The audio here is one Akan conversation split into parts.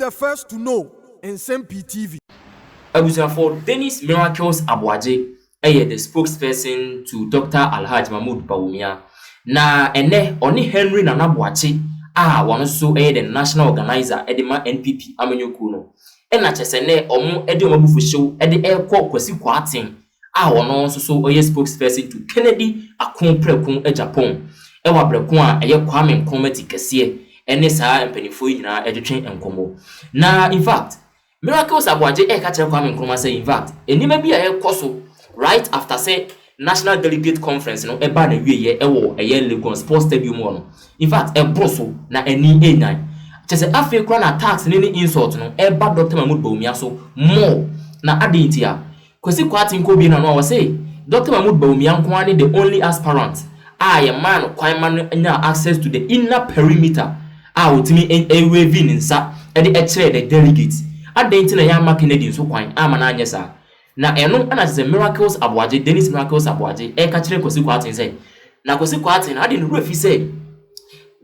the first to know Nsem-Pii TV. For Dennis Miracles Aboagye, the spokesperson to Dr. Alhaji Mahmoud Bawummia. Na ene oni Henry Nana Boakye one so the national organizer edema NPP amenyoku no. Na chesene omo ede omabufu show ede Kwesi Kwarteng one so spokesperson to Kennedy Akonprekun Japan. Ewa brekun a Kwame Nkrumah kese ene saa mpanifo nyina edetwen enkomo. Na in fact Miracles Aboagye catch Kwame Nkrumah say in fact enima bi a koso right after say National Delegate Conference no eba na wiye ewo Lagos Sports Stadium no. In fact broso na eni A9 chese afi kra na tax ni insult no eba Dr. Mahmoud Bawummia so more na adentia Kwesi Kwarteng ko bi na no say Dr. Mahmoud Bawummia nko ani the only aspirant a man Kwame nya access to the inner perimeter otimi wave in nsa e de the delegates adentia na ya ma Kennedy so kwan ama na anyesa na eno ana se Miracles Aboagye Dennis Miracles Aboagye ka kire Kwesi Kwarteng say na Kwesi Kwarteng ade no refi say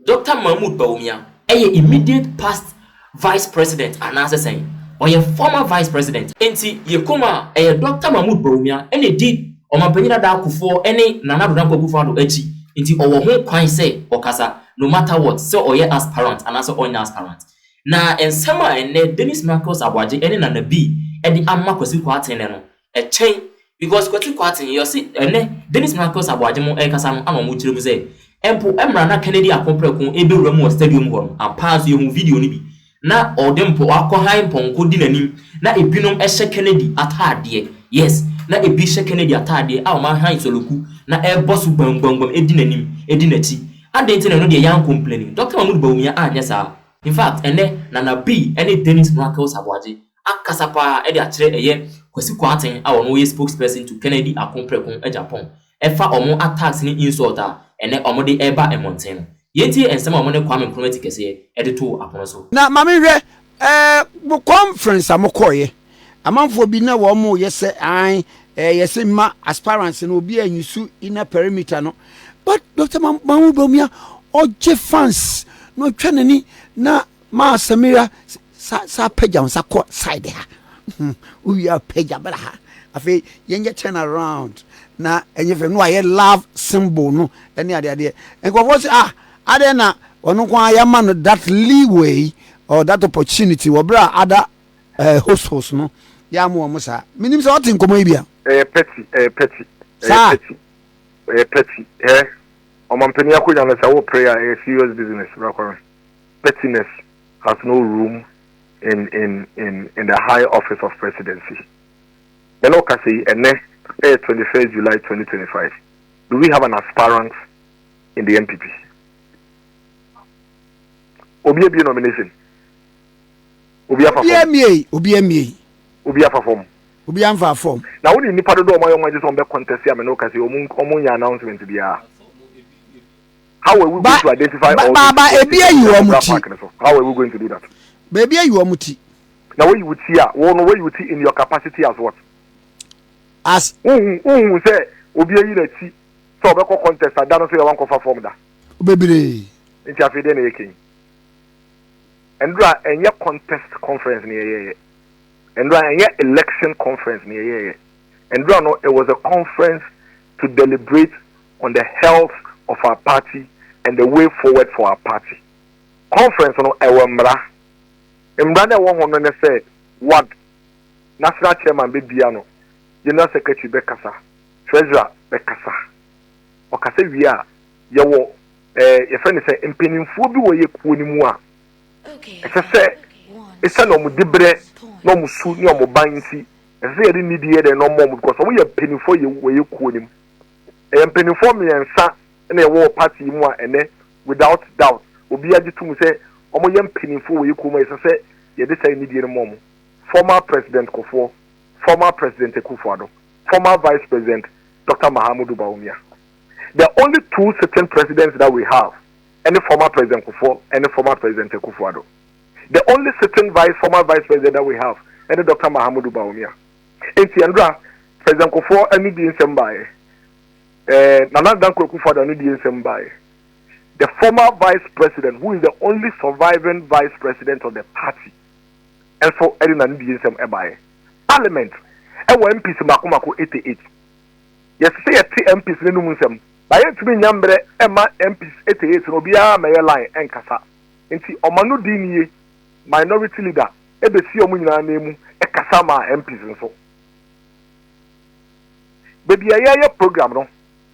Dr. Mahmoud Bawummia immediate past vice president anase say or your former vice president enti ye koma Dr. Mahmoud Bawummia ene di o mapanyina da akufo ene nana do danko akufo ado achi enti owo ho kwan say okasa no matter what so or your aspirant anase onya aspirant na ensema ene Dennis Miracles Aboagye ene nana bi edi amma Kwesi Kwarteng no a chain because Kwesi Kwarteng you see ene Dennis Miracles Aboagye mo kasa no ama mo kire mu say empo emra na Kennedy Akonprekun ebewura mu stadium ho am pass you video ni bi na odempo akɔhan ponko di nanim na ebinom ehye Kennedy atade yes na ebi hye Kennedy atade a o ma han soloku na ebosu gbangbangam edi nanim edi nachi adenti na no de yan complaining Dr. Mahmoud Bawummia anya sa in fact ene na B ene Dennis Miracles Aboagye akasapa e de akire Kwesi Kwarteng a wono ye spokesperson to Kennedy Akonprekun Japan efa omo attacks ni insult ene omo de eba emonten yenti ensema omo ne Kwame Nkrumah kese e to apono so na mame hwe conference amokoye amanfo bi na wo mo yese an yese ma aspirants no obi anyusu inner perimeter no but Dr. Mahmoud Bawummia oje fans no twanani na ma Samira sa pejam sa ko side ha we are pejabra ha afi yenye turn around na enye fe no aye love symbol no ene ade enko say ade na ono kwa ya man that leeway or that opportunity wo bra other hosts no ya mo sa minim say otin komo ibia petty o mampeni akonya na say wo prayer a serious business bra kwa pettiness has no room in the high office of presidency. The law can say, 21st July 2025. Do we have an aspirant in the NPP? Obi nomination. Obi perform. Now we need to do my just on the contest here. No, can say announcement to be how are we going to identify all? How are we going to do that? Baby, you are muti. Now, what you would see, where you would see in your capacity as what? As say, Obi tea, so a contest, I don't say I want to perform that. Baby, it's a fidel king. And your contest conference near and your election conference near and no, it was a conference to deliberate on the health of our party and the way forward for our party. Conference on Ewamra. Mbrana won say what national chairman be biano general secretary bekasa treasurer bekasa okase wi a ye wo ye friend say mpenimfo bi wo ye kuo ni mu a say esa no mu dibre no mu su ni o mu bansi say ye ni die de no mo because wo ye mpenimfo ye wo ye kuo ni mu mpenimfo miensa na ye wo party mu a ene without doubt obi agitum say omo yem pinifo we kuma say ye dey say need mom former president Kofo, former president Akufo-Addo, former vice president Dr. Mahmoud Bawummia. The only two sitting presidents that we have, any former president Kofo, any former president Akufo-Addo. The only sitting former vice president that we have, any Dr. Mahmoud Bawummia. In Tiandra, President Kofo any di Nsem-Pii. Nana Danko Akufo-Addo any di Nsem-Pii. The former vice president, who is the only surviving vice president of the party, and so Edina Nsem Ebaye. Parliament, MPs Makumako 88. Yes, say a T MPs Lenum. By to be Yambre, Emma MPs 88, Robia, Mayor Line, and Kasa. And see, Omanu Dini, minority leader, Ebesi Omuna name, a Kasama MPs and so. Baby, a program, no.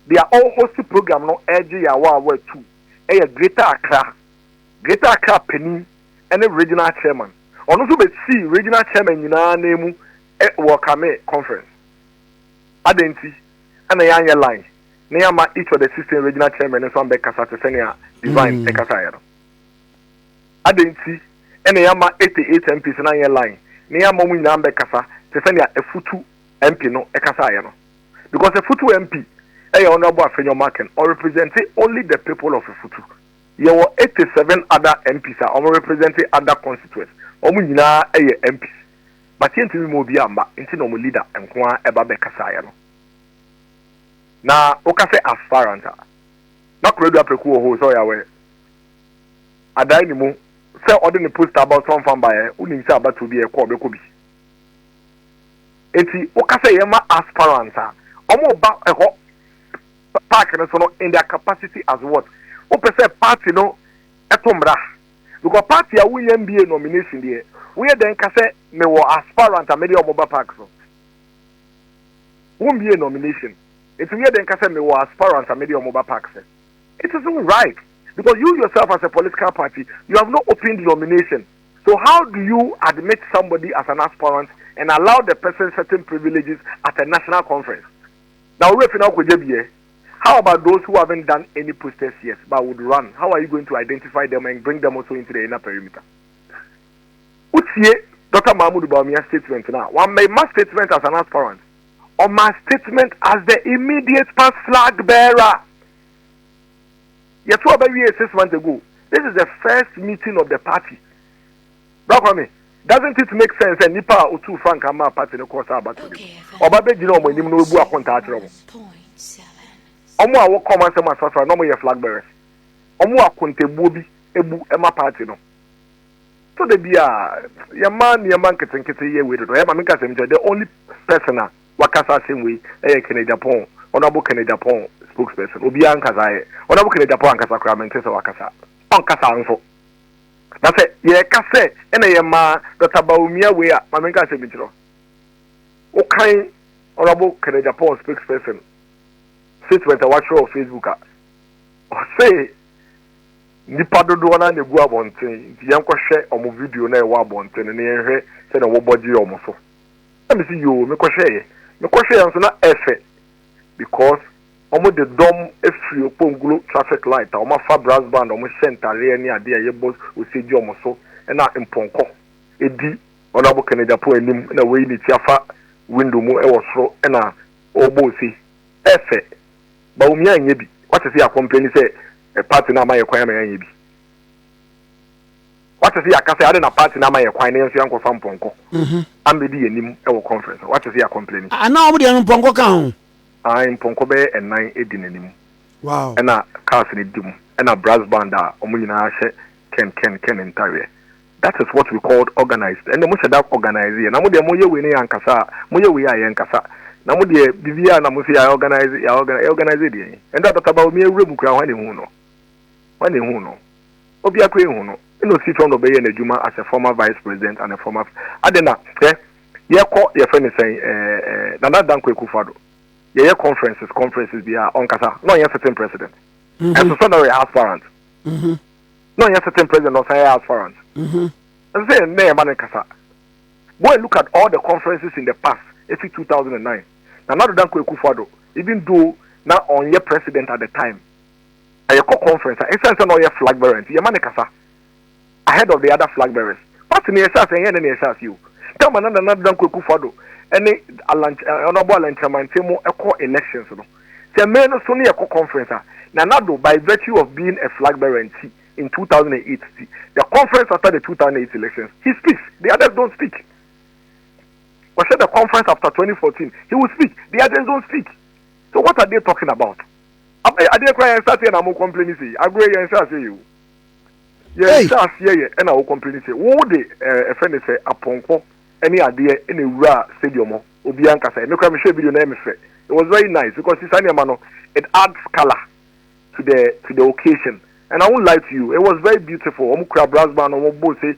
They are all hosted program, no, edge Yawa were two. A Greater Accra Penny, and a regional chairman. On also be see regional chairman in our name, Kwame conference. Adenti, and a young line. Neama each of the 16 regional chairman and some Bekasa Senia divine Ekasayano. Adenti, and a Yama 88 MPs in our line. Neama Wina Bekasa, Senia a Futu MP no Ekasayano. Because a Futu MP, a honorable Afenyo Marken, or representing only the people of a Futu. There were 87 other MPs are representing other constituents. Omuna a MPs. But yet we will be a leader and Kwa Eba Bekasayano. Na okase aspirant na kredu apreku ho so ya we adai ni mu se odi ni post about some fan by unim se about bi e ko be ko bi enti okase ye ma aspirant omo ba e ho park no so no in their capacity as what o pese party no etomra because party a we MBA nomination there we den kase me wo aspirant a me dey omo ba park so MBA nomination. If you hear the Nkasa or aspirants and media mobile parks, it isn't right. Because you yourself as a political party, you have no open denomination. So how do you admit somebody as an aspirant and allow the person certain privileges at a national conference? Now, how about those who haven't done any posters yet but would run? How are you going to identify them and bring them also into the inner perimeter? Dr. Mahmoud Bawummia statement now. One may make statement as an aspirant. Or my statement as the immediate past flag bearer. Yes, what about 6 months ago? This is the first meeting of the party. Kwame, doesn't it make sense? And Nipa Utu Frank Ama party no course about today. Or Babe Gino when you know who are contact room. Omo a wo come say my no more flag bearers. Omo a konte bobi ebu ema party no. So the bia your man kete ye we do. E ma make say the only person wakasa same way Kennedy Japan honorable Kennedy Japan spokesperson obi ankasa honorable Kennedy Japan ankasa kramente se wakasa ankasa anso na se ye kase ena ye ma Dr. Bawummia we a ma menka se bitiro o kan honorable Kennedy Japan spokesperson statement a watch on Facebook o say nipa dodo na gu abonten nti yanko hwe omo video na e wa abonten ne hwe se na wo boji omo so let me see you me ko hwe me question answer na efe because omo the dom efri opongulu traffic light omo fa brass band omo sentare ni ade ye boss oseji omo so na mponko edi onabo Kennedy po anim na we ni tiafa window mu e wo soro na obo si efe Bawummia anye bi what say ya complain say a party na my kwan anye bi what say ya ka say ade na party na my kwan na enso yanko fa mponko ambedi yenim e wo conference what say ya complaining ana omo de mponko kan ho mponko be enan edi nanim wow na cars ni dim na brass band a omo nyina hye ken entire that is what we called organized and mo say that organize na mo de mo ye we ni yankasa mo ye we ya yankasa na mo de bibia na mo say ya organize de and that Dr. Bawummia rebu kra hwan ne hu no obi akwa hu no no sit on obey na Juma as a former vice president and a former adena ye ko ye friend say Nana Dankwa Akufo-Addo ye conferences bia on kasa no ye certain president and so no aspirant no ye certain president no say aspirant and say na man kasa go and look at all the conferences in the past it's 2009 Nana Dankwa Akufo-Addo even though na on your president at the time a conference it's no ye flag bearer ye man kasa ahead of the other flag bearers. What's in the SS and any SS you? Come on, another Dankwa Akufo-Addo. Any honorable Nsem-Pii echo elections. The men of Sony echo conference. Nanado, by virtue of being a flag bearer in 2008, the conference after the 2008 elections, he speaks. The others don't speak. Or said the conference after 2014, he will speak. The others don't speak. So what are they talking about? I didn't cry and start here and I'm complaining. I agree and say you. Yes, yeah, and I will complain say, "What the a friend say aponko any idea any ra stadium Obianka say." No, come show video name it was very nice because it's animal. It adds color to the occasion, and I won't lie to you, it was very beautiful. Brass band, say,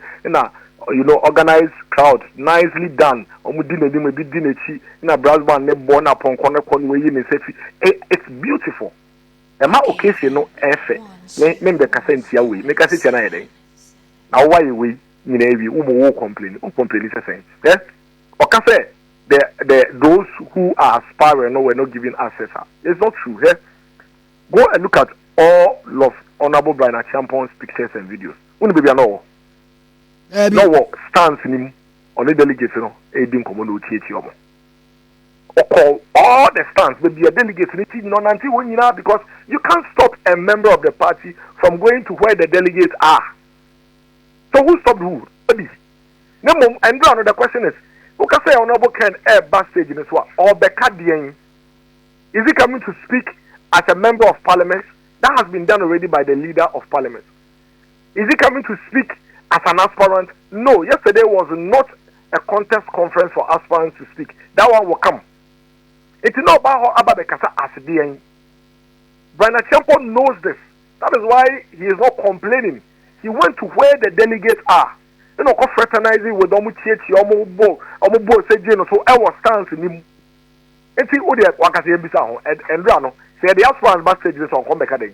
organized crowd, nicely done. Brass band, it's beautiful. And my occasion no effort. Member Cassentia way, make us sit an now why we complain is the same. Eh? Okay, those who are aspiring no, we're not giving access. It's not true. Eh? Go and look at all of Honorable Brian Champion's pictures and videos. Baby, no stands in him on the delegates, aiding command THM. Call all the stands, maybe a delegate because you can't stop a member of the party from going to where the delegates are. So who stopped who? And now the question is, who can say Honorable Ken backstage in this one or Bekadien? Is he coming to speak as a member of parliament? That has been done already by the leader of parliament. Is he coming to speak as an aspirant? No, yesterday was not a contest conference for aspirants to speak. That one will come. It's not about how the Kasa as being. Brian Champion knows this. That is why he is not complaining. He went to where the delegates are. Fraternizing with Omuchichi, Omubo, Sejino, so I was standing in him. And see, Odia, Wakasi, and Rano, say the aspirants backstage this on Combecade.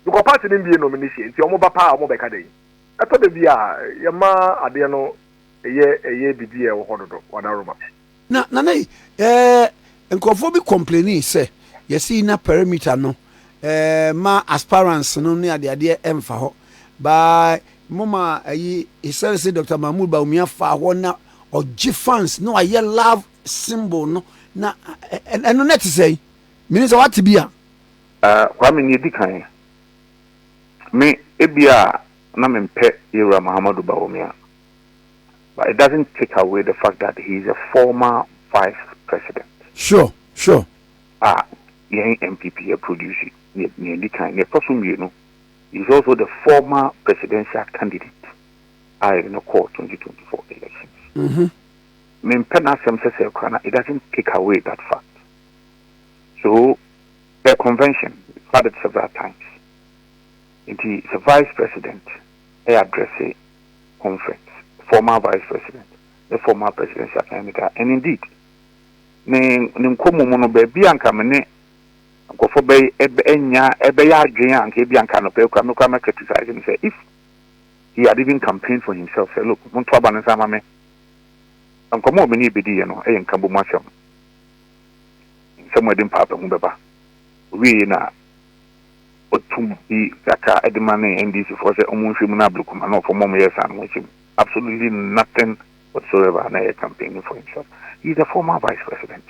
You go pass in the nomination, the Omobapa, Omobecade. I thought the Via, Yama, Adiano, a year, Bidia, or Honodo, or Naruma. Na nkofo bi complaining say you see na perimeter no ma aspirants no ne ade emfa ho by mama ayi say Dr. Mahmoud Bawummia fa ho na ogi fans no aye love symbol no na eno net say means what be a Kwame ni di kan me ebia na mempe Yera Muhammadu Bawummia, but it doesn't take away the fact that he is a former vice president. Sure. Young MPP produce it. He's also the former presidential candidate in the court 2024 elections. It doesn't take away that fact. So the convention, we've had it several times. It's a vice president, address a conference, former vice president, the former presidential candidate, and indeed, Nkomo baby and Kamene, Gofo Bay, Ebeya Adrian, and Kabian no Kwame criticize him, say, if he had even campaigned for himself, say, look, Montwaban and Samame, and Komo Bini Bidi, and Kambu Masham, somewhere in Papa Mumbeba. We na to be Kaka Edmane and this for the Omunshimuna Blue for Mom years and which absolutely nothing whatsoever and campaigning for himself. He's a former vice president.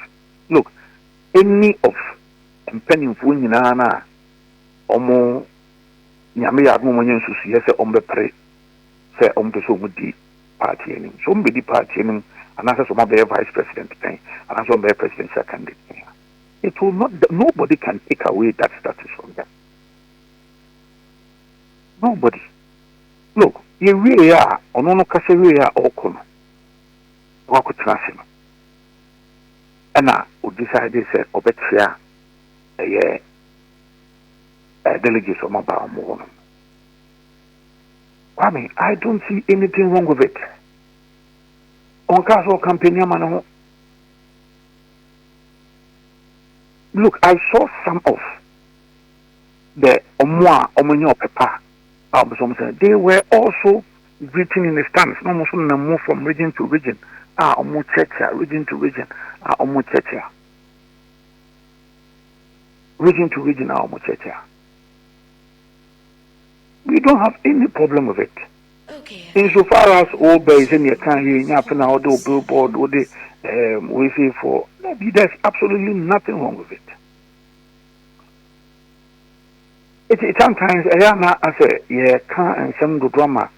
Look, any of penny Funina Omo Yamia Moman yes, Pre say the Somudi party and somebody party and answer some of their vice president thing and also their presidential candidate. It will not, nobody can take away that status from them. Nobody. Look, you really are, or no Casaria or Kono. And now, we decided to say, Obetia, a delegate from Bawummia. Kwame, I don't see anything wrong with it. On Castle Campania, man. Look, I saw some of the Omonyo Pepper. They were also greeting in the stands. No more move from region to region. Omo Checha, region to region. Omo Checha. Region to region, Omo Checha. We don't have any problem with it. Okay. Insofar as all base in your country, all the billboard, all the we say for maybe there's absolutely nothing wrong with it. It sometimes I say, yeah, and some drama.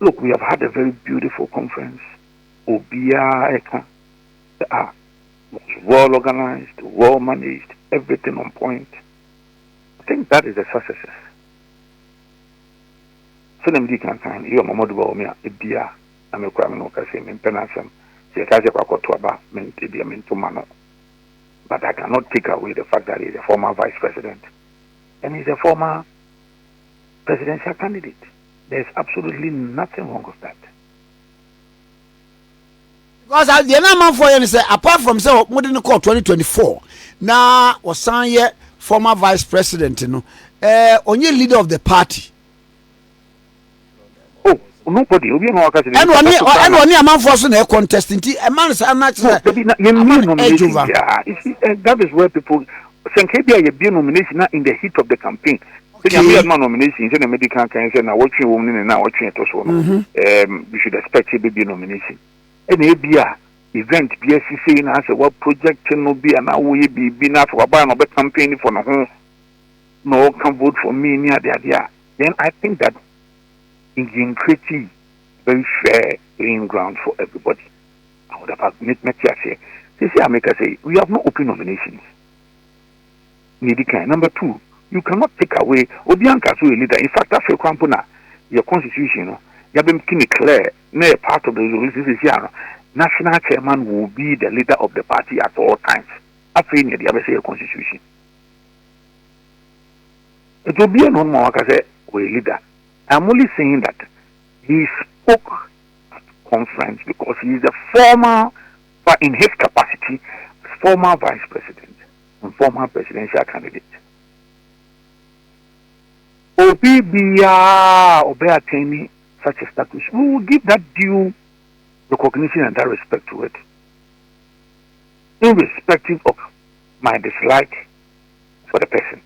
Look, we have had a very beautiful conference. Obia was well organized, well managed, everything on point. I think that is a success. So them can sign you Mamadou Bawummia Ibia and me Kwame no kase me penasem. Se kase kwa koto aba me Ibia me ntomano. But I cannot take away the fact that he's a former vice president and he's a former presidential candidate. There's absolutely nothing wrong with that. Because the man for you say apart from say modern call 2024 now was sign yet former vice president, you know, only leader of the party. Oh, nobody. And only a man for a contesting. A man is not. That is where people. Senkebia you be nomination in the heat of the campaign. Okay. Nomination in the medical cancer now watching women and now watching it also. We should expect it to be nomination. And ABA event BSC as a what project no be and now we be not for a ban of a campaign for no can vote for me near the idea. Then I think that in creating very fair playing ground for everybody. I would have met say this year make us say we have no open nominations. Number two, you cannot take away Obianka so a leader. In fact, after Kwampuna, your constitution, you have been clear, no part of the resolution is national chairman will be the leader of the party at all times. After you have a constitution. It will be a non-more leader. I'm only saying that he spoke at conference because he is a former, but in his capacity, former vice president and former presidential candidate. Obia attaining such a status, we will give that due recognition and that respect to it, irrespective of my dislike for the person.